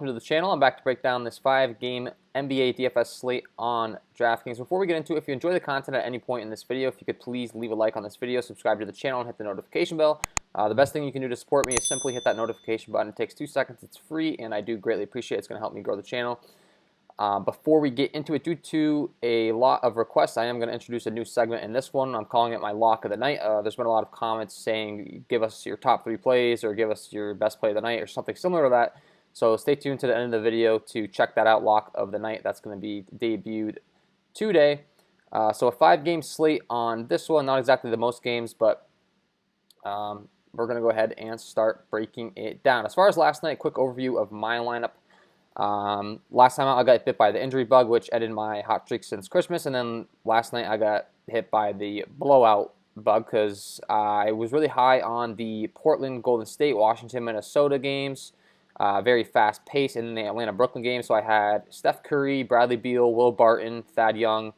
welcome to the channel. I'm back to break down this 5-game NBA DFS slate on DraftKings. Before we get into it, if you enjoy the content at any point in this video, if you could please leave a like on this video, subscribe to the channel, and hit the notification bell. The best thing you can do to support me is simply hit that notification button. It takes 2 seconds. It's free, and I do greatly appreciate it. It's going to help me grow the channel. Before we get into it, due to a lot of requests, I am going to introduce a new segment in this one. I'm calling it my lock of the night. There's been a lot of comments saying give us your top 3 plays or give us your best play of the night or something similar to that. So stay tuned to the end of the video to check that out, lock of the night. That's going to be debuted today. So a 5-game slate on this one. Not exactly the most games, but we're going to go ahead and start breaking it down. As far as last night, quick overview of my lineup. Last time out, I got bit by the injury bug, which ended my hot streak since Christmas. And then last night, I got hit by the blowout bug because I was really high on the Portland, Golden State, Washington, Minnesota games. Very fast pace in the Atlanta-Brooklyn game. So I had Steph Curry, Bradley Beal, Will Barton, Thad Young.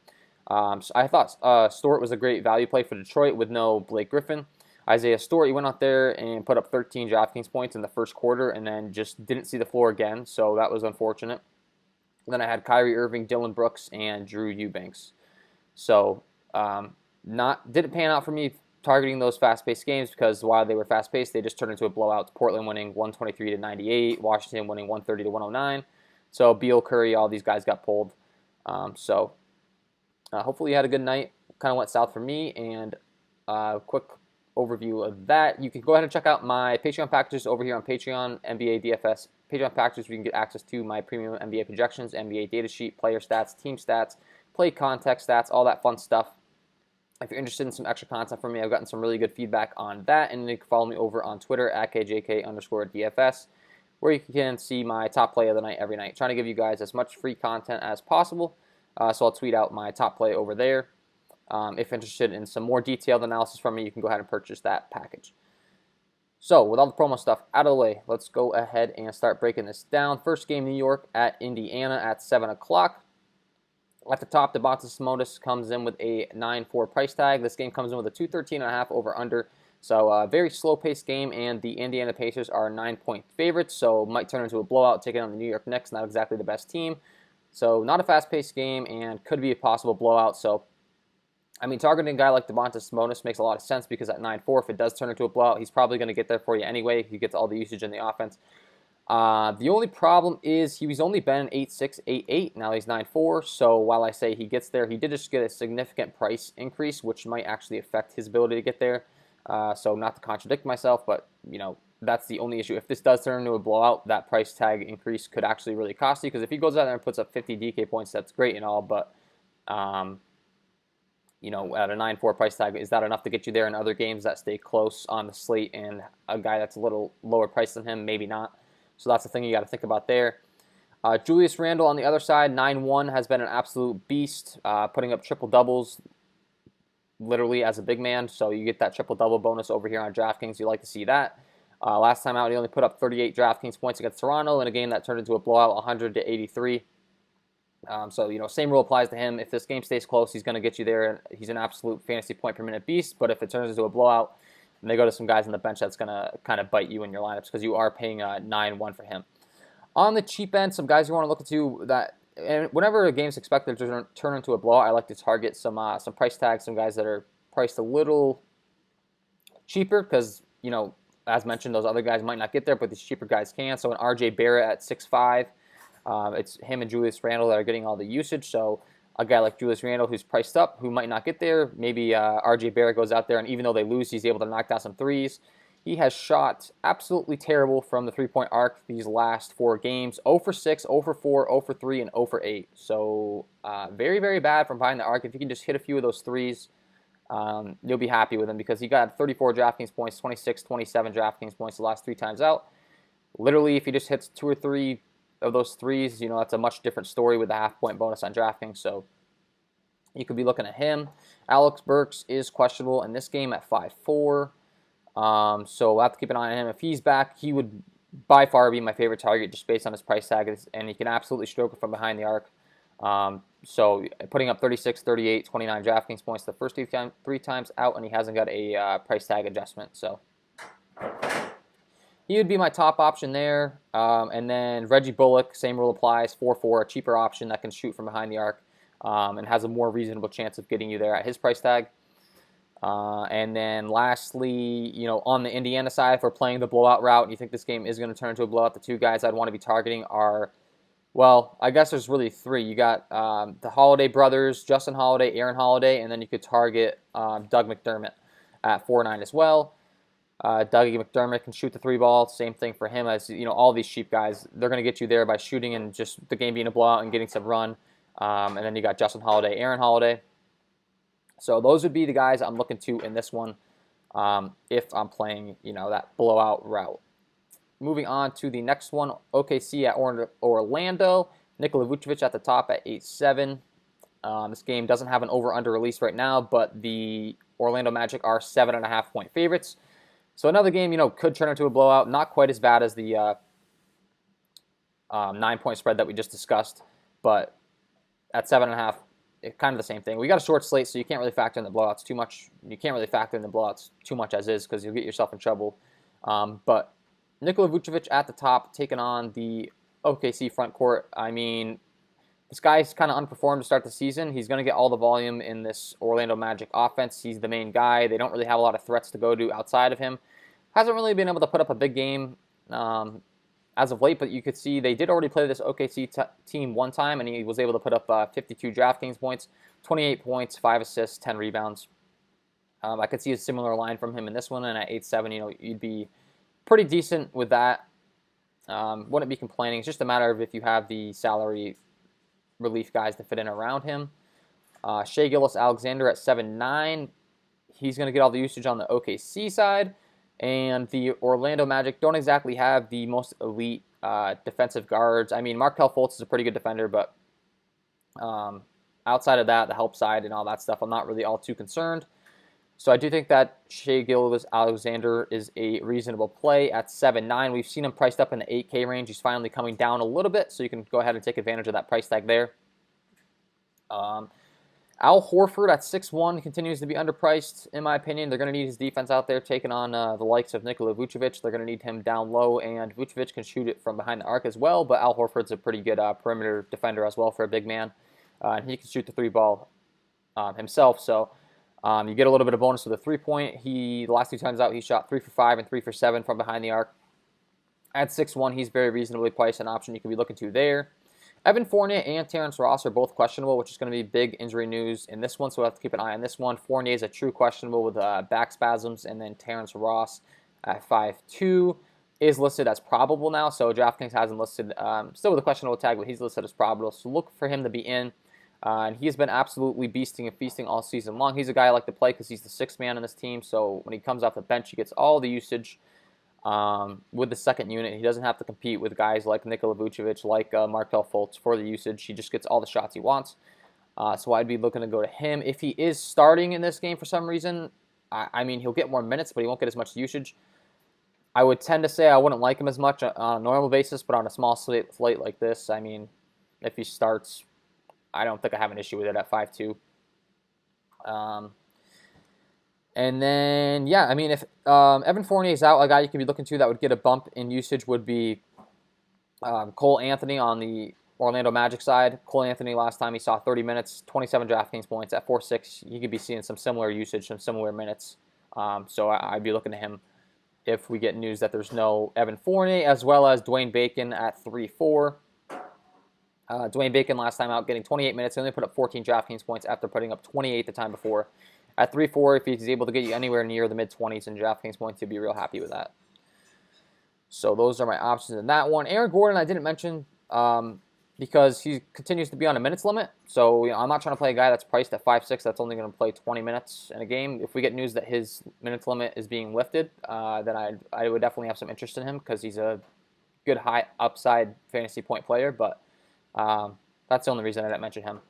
So I thought Stewart was a great value play for Detroit with no Blake Griffin. Isaiah Stewart, he went out there and put up 13 DraftKings points in the first quarter and then just didn't see the floor again. So that was unfortunate. Then I had Kyrie Irving, Dylan Brooks, and Drew Eubanks. So didn't pan out for me targeting those fast-paced games because while they were fast-paced, they just turned into a blowout. Portland winning 123-98, Washington winning 130-109. So Beal, Curry, all these guys got pulled. Hopefully you had a good night. Kind of went south for me, and quick overview of that. You can go ahead and check out my Patreon packages over here on Patreon, NBA DFS Patreon packages. You can get access to my premium NBA projections, NBA data sheet, player stats, team stats, play context stats, all that fun stuff. If you're interested in some extra content from me, I've gotten some really good feedback on that, and you can follow me over on Twitter at KJK_DFS, where you can see my top play of the night every night. Trying to give you guys as much free content as possible, so I'll tweet out my top play over there. If interested in some more detailed analysis from me, you can go ahead and purchase that package. So, with all the promo stuff out of the way, let's go ahead and start breaking this down. First game, New York at Indiana at 7 o'clock. At the top, Domantas Sabonis comes in with a 9-4 price tag. This game comes in with a 213.5 over-under. So, a very slow-paced game, and the Indiana Pacers are 9-point favorites, so might turn into a blowout, taking on the New York Knicks, not exactly the best team. So, not a fast-paced game, and could be a possible blowout. So, I mean, targeting a guy like Domantas Sabonis makes a lot of sense because at 9-4, if it does turn into a blowout, he's probably going to get there for you anyway. He gets all the usage in the offense. The only problem is he's only been 8-6, 8-8. Now he's 9-4. So while I say he gets there, he did just get a significant price increase, which might actually affect his ability to get there. So not to contradict myself, but you know that's the only issue. If this does turn into a blowout, that price tag increase could actually really cost you. Because if he goes out there and puts up 50 DK points, that's great and all, but you know, at a 9-4 price tag, is that enough to get you there in other games that stay close on the slate and a guy that's a little lower priced than him? Maybe not. So that's the thing you got to think about there. Julius Randle on the other side, 9-1, has been an absolute beast, putting up triple-doubles literally as a big man. So you get that triple-double bonus over here on DraftKings. You like to see that. Last time out, he only put up 38 DraftKings points against Toronto in a game that turned into a blowout, 100-83. So, you know, same rule applies to him. If this game stays close, he's going to get you there. He's an absolute fantasy point per minute beast. But if it turns into a blowout and they go to some guys on the bench, that's going to kind of bite you in your lineups because you are paying 9-1 for him. On the cheap end, some guys you want to look into that, and whenever a game's expected to turn into a blowout, I like to target some price tags, some guys that are priced a little cheaper because, you know, as mentioned, those other guys might not get there, but these cheaper guys can. So an RJ Barrett at 6'5", it's him and Julius Randle that are getting all the usage. So a guy like Julius Randle who's priced up, who might not get there, maybe RJ Barrett goes out there, and even though they lose, he's able to knock down some threes. He has shot absolutely terrible from the three-point arc these last 4 games. 0 for 6, 0 for 4, 0 for 3, and 0 for 8. So very, very bad from behind the arc. If you can just hit a few of those threes, you'll be happy with him because he got 34 DraftKings points, 26, 27 DraftKings points the last 3 times out. Literally, if he just hits 2 or 3 of those threes, you know, that's a much different story with a half-point bonus on DraftKings. So you could be looking at him. Alex Burks is questionable in this game at 5'4". So we'll have to keep an eye on him. If he's back, he would by far be my favorite target just based on his price tag, and he can absolutely stroke it from behind the arc. So putting up 36, 38, 29 DraftKings points the first 3 times out, and he hasn't got a price tag adjustment. So he would be my top option there. And then Reggie Bullock, same rule applies, 4-4, a cheaper option that can shoot from behind the arc and has a more reasonable chance of getting you there at his price tag. And then lastly, on the Indiana side, if we're playing the blowout route and you think this game is going to turn into a blowout, the two guys I'd want to be targeting are, well, I guess there's really three. You got the Holiday brothers, Justin Holiday, Aaron Holiday, and then you could target Doug McDermott at 4-9 as well. Dougie McDermott can shoot the three ball. Same thing for him as, all these cheap guys. They're going to get you there by shooting and just the game being a blowout and getting some run. And then you got Justin Holiday, Aaron Holiday. So those would be the guys I'm looking to in this one if I'm playing, that blowout route. Moving on to the next one, OKC at Orlando. Nikola Vucevic at the top at 8-7. This game doesn't have an over-under release right now, but the Orlando Magic are 7.5-point favorites. So another game, could turn into a blowout. Not quite as bad as the 9-point spread that we just discussed, but at 7.5, it's kind of the same thing. We got a short slate, so you can't really factor in the blowouts too much. You can't really factor in the blowouts too much as is because you'll get yourself in trouble. But Nikola Vucevic at the top, taking on the OKC front court. I mean, this guy's kind of underperformed to start the season. He's going to get all the volume in this Orlando Magic offense. He's the main guy. They don't really have a lot of threats to go to outside of him. Hasn't really been able to put up a big game as of late, but you could see they did already play this OKC team one time, and he was able to put up 52 DraftKings points, 28 points, 5 assists, 10 rebounds. I could see a similar line from him in this one, and at 8-7, you'd be pretty decent with that. Wouldn't be complaining. It's just a matter of if you have the salary relief guys to fit in around him. Shai Gilgeous-Alexander at 7-9. He's going to get all the usage on the OKC side. And the Orlando Magic don't exactly have the most elite defensive guards. I mean, Markelle Fultz is a pretty good defender, but outside of that, the help side and all that stuff, I'm not really all too concerned. So I do think that Shai Gilgeous-Alexander is a reasonable play at 7-9. We've seen him priced up in the 8K range. He's finally coming down a little bit, so you can go ahead and take advantage of that price tag there. Al Horford at 6-1 continues to be underpriced, in my opinion. They're going to need his defense out there taking on the likes of Nikola Vucevic. They're going to need him down low, and Vucevic can shoot it from behind the arc as well, but Al Horford's a pretty good perimeter defender as well for a big man, and he can shoot the three ball himself, so you get a little bit of bonus with a three-point. The last two times out, he shot 3 for 5 and 3 for 7 from behind the arc. At 6-1, he's very reasonably priced, an option you can be looking to there. Evan Fournier and Terrence Ross are both questionable, which is going to be big injury news in this one, so we'll have to keep an eye on this one. Fournier is a true questionable with back spasms, and then Terrence Ross at 5-2 is listed as probable now, so DraftKings hasn't listed, still with a questionable tag, but he's listed as probable, so look for him to be in. And he's been absolutely beasting and feasting all season long. He's a guy I like to play because he's the sixth man on this team, so when he comes off the bench, he gets all the usage with the second unit. He doesn't have to compete with guys like Nikola Vucevic, like Markelle Fultz for the usage. He just gets all the shots he wants. So I'd be looking to go to him. If he is starting in this game for some reason, I mean, he'll get more minutes, but he won't get as much usage. I would tend to say I wouldn't like him as much on a normal basis, but on a small slate like this, I mean, if he starts, I don't think I have an issue with it at 5-2. And then, yeah, I mean, if Evan Fournier is out, a guy you could be looking to that would get a bump in usage would be Cole Anthony on the Orlando Magic side. Cole Anthony, last time he saw 30 minutes, 27 DraftKings points at 4-6. You could be seeing some similar usage, some similar minutes. So I'd be looking to him if we get news that there's no Evan Fournier, as well as Dwayne Bacon at 3-4. Dwayne Bacon last time out getting 28 minutes. He only put up 14 DraftKings points after putting up 28 the time before. At 3-4, if he's able to get you anywhere near the mid-20s in DraftKings points, you'll be real happy with that. So those are my options in that one. Aaron Gordon I didn't mention because he continues to be on a minutes limit. So I'm not trying to play a guy that's priced at 5-6 that's only going to play 20 minutes in a game. If we get news that his minutes limit is being lifted, then I would definitely have some interest in him because he's a good high upside fantasy point player, but that's the only reason I didn't mention him.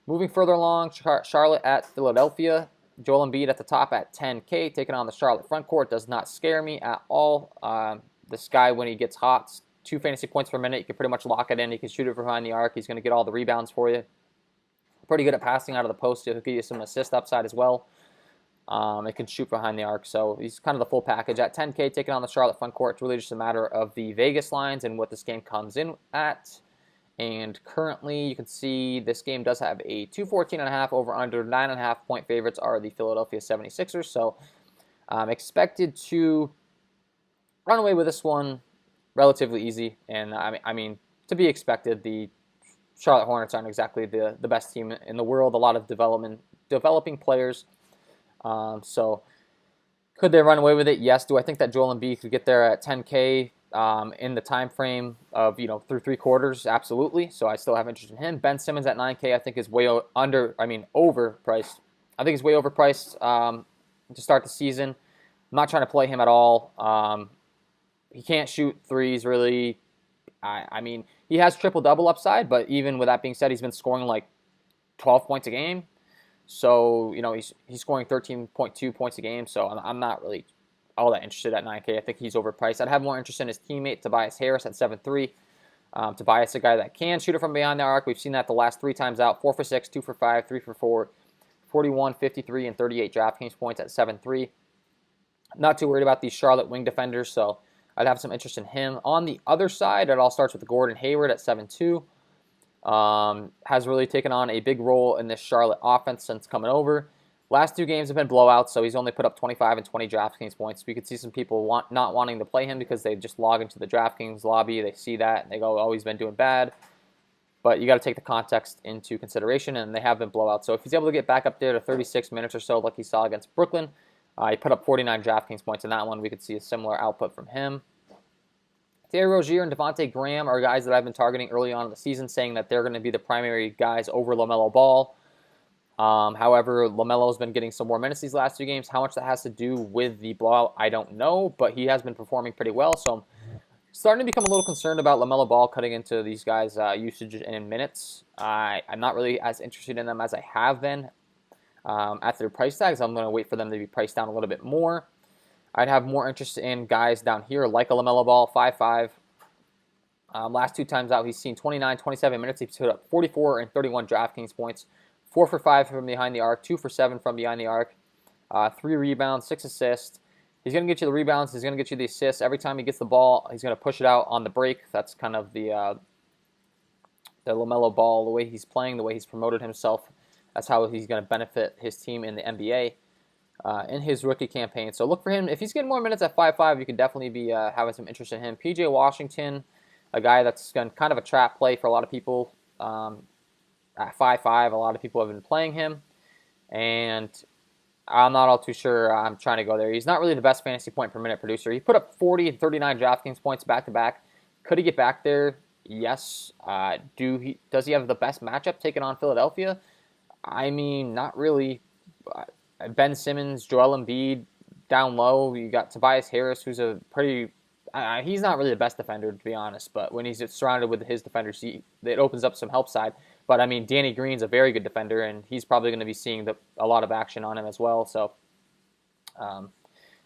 Moving further along, Charlotte at Philadelphia. Joel Embiid at the top at 10K, taking on the Charlotte front court. Does not scare me at all. This guy, when he gets hot, 2 fantasy points per minute. You can pretty much lock it in. He can shoot it from behind the arc. He's going to get all the rebounds for you. Pretty good at passing out of the post. He'll give you some assist upside as well. It can shoot behind the arc, so he's kind of the full package. At 10K, taking on the Charlotte front court, it's really just a matter of the Vegas lines and what this game comes in at. And currently, you can see this game does have a 214.5 over under 9.5 point favorites are the Philadelphia 76ers. So I'm expected to run away with this one relatively easy. And I mean, to be expected, the Charlotte Hornets aren't exactly the best team in the world. A lot of developing players. So could they run away with it? Yes. Do I think that Joel Embiid could get there at 10K in the time frame of, through 3 quarters? Absolutely. So I still have interest in him. Ben Simmons at 9K I think is way overpriced. I think he's way overpriced to start the season. I'm not trying to play him at all. He can't shoot threes really. I mean, he has triple-double upside, but even with that being said, he's been scoring like 12 points a game. So, he's scoring 13.2 points a game, so I'm not really all that interested at 9K. I think he's overpriced. I'd have more interest in his teammate, Tobias Harris, at 7.3. Tobias, a guy that can shoot it from behind the arc. We've seen that the last 3 times out. 4 for 6, 2 for 5, 3 for 4, 41, 53, and 38 DraftKings points at 7.3. Not too worried about these Charlotte wing defenders, so I'd have some interest in him. On the other side, it all starts with Gordon Hayward at 7.2. Has really taken on a big role in this Charlotte offense since coming over. Last 2 games have been blowouts, so he's only put up 25 and 20 DraftKings points. We could see some people not wanting to play him because they just log into the DraftKings lobby, they see that, and they go, oh, he's been doing bad. But you got to take the context into consideration, and they have been blowouts. So if he's able to get back up there to 36 minutes or so like he saw against Brooklyn, he put up 49 DraftKings points in that one. We could see a similar output from him. Terry Rozier and Devontae Graham are guys that I've been targeting early on in the season, saying that they're going to be the primary guys over LaMelo Ball. However, LaMelo's been getting some more minutes these last 2 games. How much that has to do with the blowout, I don't know, but he has been performing pretty well. So I'm starting to become a little concerned about LaMelo Ball cutting into these guys' usage and minutes. I'm not really as interested in them as I have been at their price tags. I'm going to wait for them to be priced down a little bit more. I'd have more interest in guys down here like a LaMelo Ball, 5.5. Last 2 times out, he's seen 29, 27 minutes. He's put up 44 and 31 DraftKings points. 4 for 5 from behind the arc, 2 for 7 from behind the arc, 3 rebounds, 6 assists. He's going to get you the rebounds. He's going to get you the assists. Every time he gets the ball, he's going to push it out on the break. That's kind of the LaMelo Ball, the way he's playing, the way he's promoted himself. That's how he's going to benefit his team in the NBA. In his rookie campaign. So look for him. If he's getting more minutes at 5.5, you could definitely be having some interest in him. PJ Washington, a guy that's kind of a trap play for a lot of people. At 5.5, a lot of people have been playing him. And I'm not all too sure I'm trying to go there. He's not really the best fantasy point per minute producer. He put up 40 and 39 DraftKings points back-to-back. Could he get back there? Yes. Does he have the best matchup taking on Philadelphia? I mean, not really. Ben Simmons, Joel Embiid down low. You got Tobias Harris, who's a pretty... he's not really the best defender, to be honest, but when he's surrounded with his defenders, it opens up some help side. But, I mean, Danny Green's a very good defender, and he's probably going to be seeing a lot of action on him as well. So,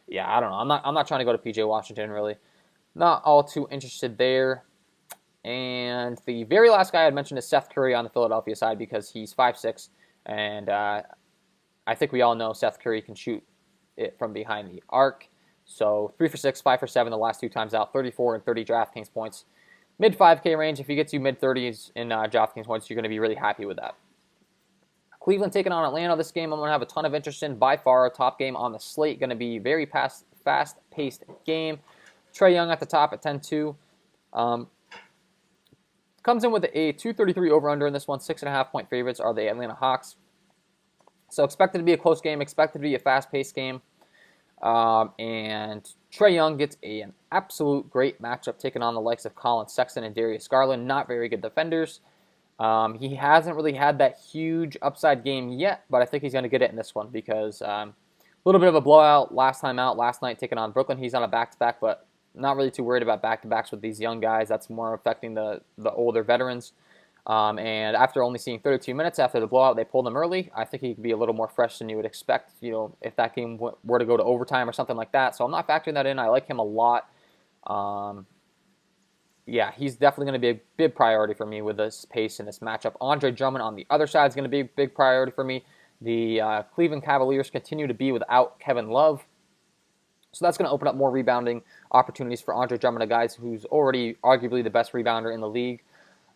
yeah, I don't know. I'm not trying to go to PJ Washington, really. Not all too interested there. And the very last guy I'd mentioned is Seth Curry on the Philadelphia side because he's 5'6", and I think we all know Seth Curry can shoot it from behind the arc. So 3 for 6, 5 for 7 the last 2 times out, 34 and 30 DraftKings points. Mid 5K range. If he gets you mid 30s in DraftKings points, you're going to be really happy with that. Cleveland taking on Atlanta. This game I'm going to have a ton of interest in. By far, top game on the slate. Going to be very fast-paced game. Trae Young at the top at 10-2. Comes in with a 233 over-under in this one. 6.5 point favorites are the Atlanta Hawks. So expected to be a close game, expected to be a fast-paced game. And Trae Young gets an absolute great matchup taking on the likes of Colin Sexton and Darius Garland. Not very good defenders. He hasn't really had that huge upside game yet, but I think he's going to get it in this one because a little bit of a blowout last time out, last night taking on Brooklyn. He's on a back-to-back, but not really too worried about back-to-backs with these young guys. That's more affecting the older veterans. And after only seeing 32 minutes after the blowout, they pulled him early. I think he could be a little more fresh than you would expect, if that game were to go to overtime or something like that. So I'm not factoring that in. I like him a lot. Yeah, he's definitely going to be a big priority for me with this pace and this matchup. Andre Drummond on the other side is going to be a big priority for me. The Cleveland Cavaliers continue to be without Kevin Love. So that's going to open up more rebounding opportunities for Andre Drummond, a guy who's already arguably the best rebounder in the league.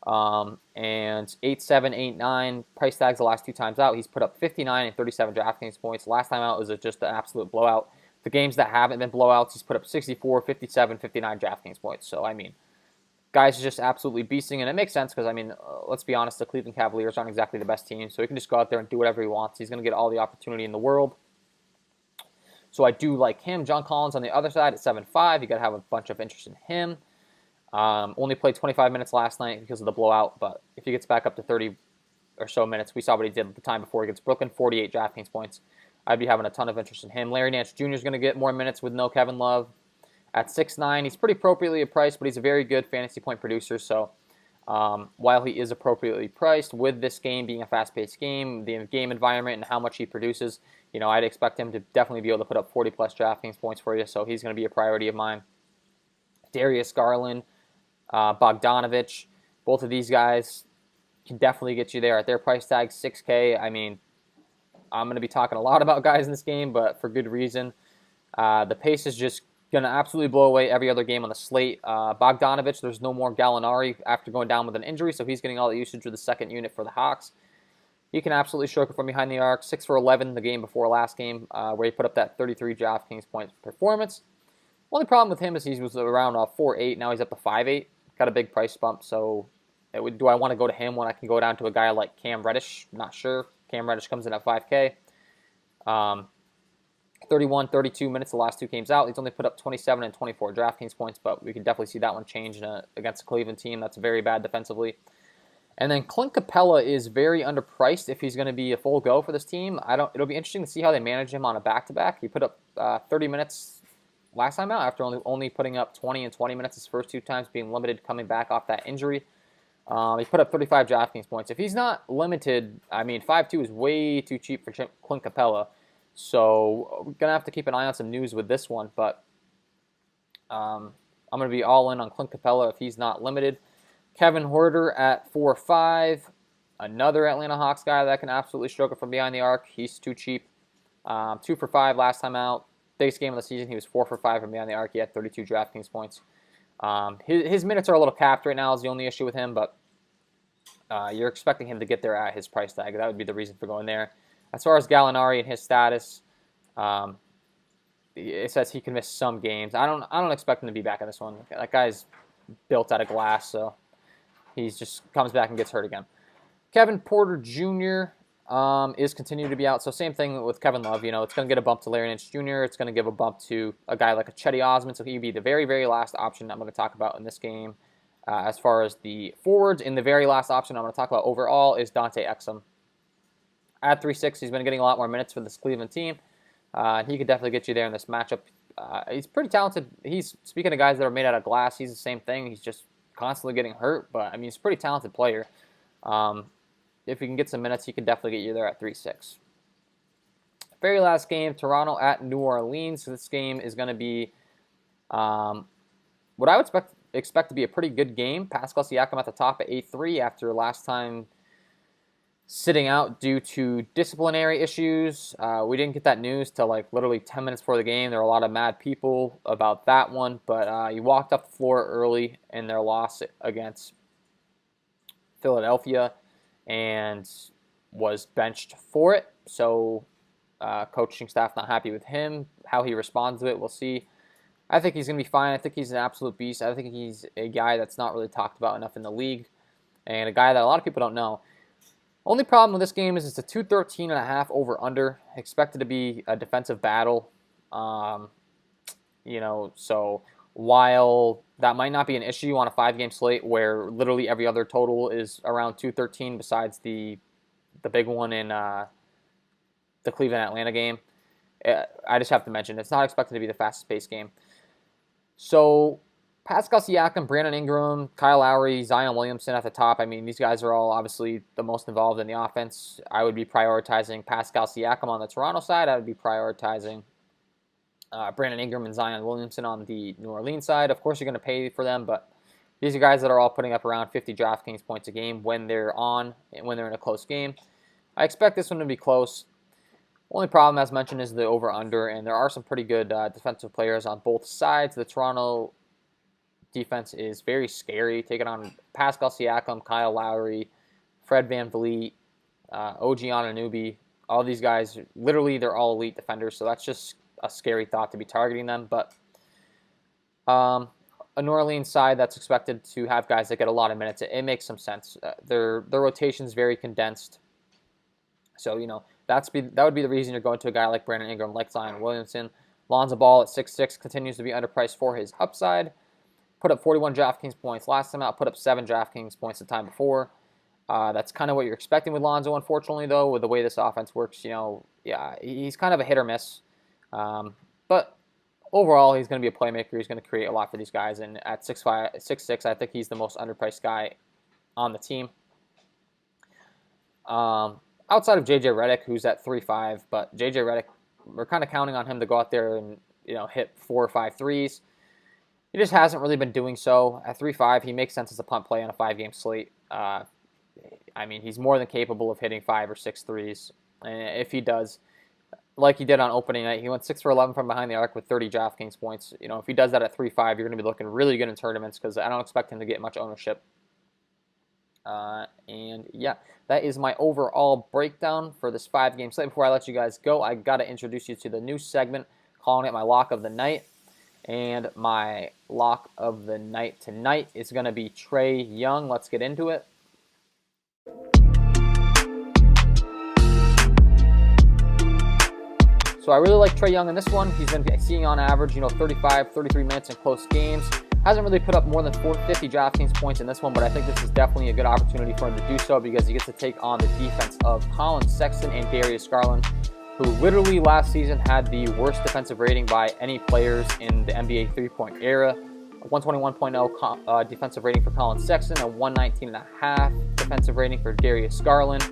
And 8-7, 8-9 price tags the last 2 times out. He's put up 59 and 37 DraftKings points. Last time out was just an absolute blowout. The games that haven't been blowouts, he's put up 64, 57, 59 DraftKings points. So, I mean, guys just absolutely beasting, and it makes sense because, I mean, let's be honest, the Cleveland Cavaliers aren't exactly the best team, so he can just go out there and do whatever he wants. He's going to get all the opportunity in the world. So I do like him. John Collins on the other side at 7-5. You got to have a bunch of interest in him. Only played 25 minutes last night because of the blowout, but if he gets back up to 30 or so minutes, we saw what he did the time before against Brooklyn, 48 DraftKings points. I'd be having a ton of interest in him. Larry Nance Jr. is going to get more minutes with no Kevin Love. At 6'9", he's pretty appropriately priced, but he's a very good fantasy point producer. So while he is appropriately priced, with this game being a fast-paced game, the game environment and how much he produces, you know, I'd expect him to definitely be able to put up 40-plus DraftKings points for you. So he's going to be a priority of mine. Darius Garland, Bogdanovich, both of these guys can definitely get you there at their price tag, $6K. I mean, I'm going to be talking a lot about guys in this game, but for good reason. The pace is just going to absolutely blow away every other game on the slate. Bogdanovich, there's no more Gallinari after going down with an injury, so he's getting all the usage with the second unit for the Hawks. He can absolutely stroke it from behind the arc. 6 for 11 the game before last game, where he put up that 33 DraftKings points performance. Only problem with him is he was around 4.8. Now he's up to 5.8. Got a big price bump, so do I want to go to him when I can go down to a guy like Cam Reddish? Not sure. Cam Reddish comes in at 5K. 31, 32 minutes the last 2 games out. He's only put up 27 and 24 DraftKings points, but we can definitely see that one change against a Cleveland team that's very bad defensively. And then Clint Capella is very underpriced if he's going to be a full go for this team. It'll be interesting to see how they manage him on a back-to-back. He put up 30 minutes last time out after only putting up 20 and 20 minutes his first 2 times, being limited coming back off that injury. He put up 35 DraftKings points. If he's not limited, I mean, 5.2 is way too cheap for Clint Capella. So we're going to have to keep an eye on some news with this one. But I'm going to be all in on Clint Capella if he's not limited. Kevin Huerter at 4.5. Another Atlanta Hawks guy that can absolutely stroke it from behind the arc. He's too cheap. 2 for 5 last time out. Biggest game of the season, he was 4 for 5 from behind the arc. He had 32 DraftKings points. His minutes are a little capped right now is the only issue with him, but you're expecting him to get there at his price tag. That would be the reason for going there. As far as Gallinari and his status, it says he can miss some games. I don't expect him to be back in this one. That guy's built out of glass, so he just comes back and gets hurt again. Kevin Porter Jr. Is continuing to be out. So same thing with Kevin Love. You know, it's going to get a bump to Larry Nance Jr. It's going to give a bump to a guy like a Chetty Osman. So he'd be the very, very last option I'm going to talk about in this game. As far as the forwards, in the very last option I'm going to talk about overall is Dante Exum. At 3.6, he's been getting a lot more minutes for this Cleveland team. He could definitely get you there in this matchup. He's pretty talented. Speaking of guys that are made out of glass, he's the same thing. He's just constantly getting hurt, but I mean, he's a pretty talented player. If he can get some minutes, he can definitely get you there at 3.6. Very last game, Toronto at New Orleans. So this game is going to be what I would expect to be a pretty good game. Pascal Siakam at the top at 8.3 after last time sitting out due to disciplinary issues. We didn't get that news till like literally 10 minutes before the game. There were a lot of mad people about that one, but he walked off the floor early in their loss against Philadelphia and was benched for it. So coaching staff not happy with him. How he responds to it, we'll see. I think he's going to be fine. I think he's an absolute beast. I think he's a guy that's not really talked about enough in the league and a guy that a lot of people don't know. Only problem with this game is it's a 213.5 over-under. Expected to be a defensive battle. So while that might not be an issue on a 5-game slate where literally every other total is around 213 besides the big one in the Cleveland-Atlanta game, I just have to mention it's not expected to be the fastest-paced game. So Pascal Siakam, Brandon Ingram, Kyle Lowry, Zion Williamson at the top. I mean, these guys are all obviously the most involved in the offense. I would be prioritizing Pascal Siakam on the Toronto side. I would be prioritizing Brandon Ingram and Zion Williamson on the New Orleans side. Of course, you're going to pay for them, but these are guys that are all putting up around 50 DraftKings points a game when they're in a close game. I expect this one to be close. Only problem, as mentioned, is the over-under, and there are some pretty good defensive players on both sides. The Toronto defense is very scary, taking on Pascal Siakam, Kyle Lowry, Fred VanVleet, OG Anunoby. All these guys, literally, they're all elite defenders, so that's just a scary thought to be targeting them. But a New Orleans side that's expected to have guys that get a lot of minutes, it makes some sense. Their rotation is very condensed. So, that would be the reason you're going to a guy like Brandon Ingram, like Zion Williamson. Lonzo Ball at 6'6" continues to be underpriced for his upside. Put up 41 DraftKings points last time out, put up 7 DraftKings points the time before. That's kind of what you're expecting with Lonzo, unfortunately, though, with the way this offense works. Yeah, he's kind of a hit or miss. But overall, he's going to be a playmaker. He's going to create a lot for these guys. And at 6'5", 6'6", I think he's the most underpriced guy on the team. Outside of JJ Redick, who's at 3.5, but JJ Redick, we're kind of counting on him to go out there and hit 4 or 5 threes. He just hasn't really been doing so. At 3.5, he makes sense as a punt play on a 5-game slate. He's more than capable of hitting 5 or 6 threes. And if he does, like he did on opening night, he went 6 for 11 from behind the arc with 30 DraftKings points. If he does that at 3.5, you're going to be looking really good in tournaments because I don't expect him to get much ownership. And yeah, that is my overall breakdown for this 5-game slate. Before I let you guys go, I got to introduce you to the new segment, calling it my lock of the night. And my lock of the night tonight is going to be Trae Young. Let's get into it. So I really like Trae Young in this one. He's been seeing on average, 35, 33 minutes in close games. Hasn't really put up more than 450 DraftKings points in this one, but I think this is definitely a good opportunity for him to do so because he gets to take on the defense of Colin Sexton and Darius Garland, who literally last season had the worst defensive rating by any players in the NBA three-point era. A 121.0 defensive rating for Colin Sexton, a 119.5 defensive rating for Darius Garland.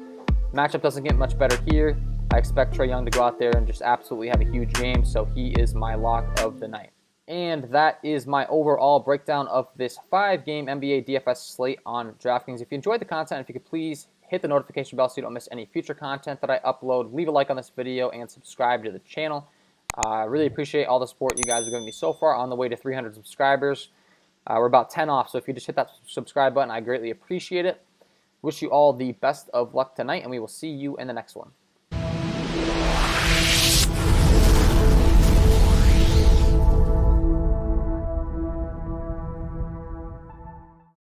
Matchup doesn't get much better here. I expect Trae Young to go out there and just absolutely have a huge game, so he is my lock of the night. And that is my overall breakdown of this 5-game NBA DFS slate on DraftKings. If you enjoyed the content, if you could please hit the notification bell so you don't miss any future content that I upload. Leave a like on this video and subscribe to the channel. I really appreciate all the support you guys are giving me so far on the way to 300 subscribers. We're about 10 off, so if you just hit that subscribe button, I greatly appreciate it. Wish you all the best of luck tonight, and we will see you in the next one.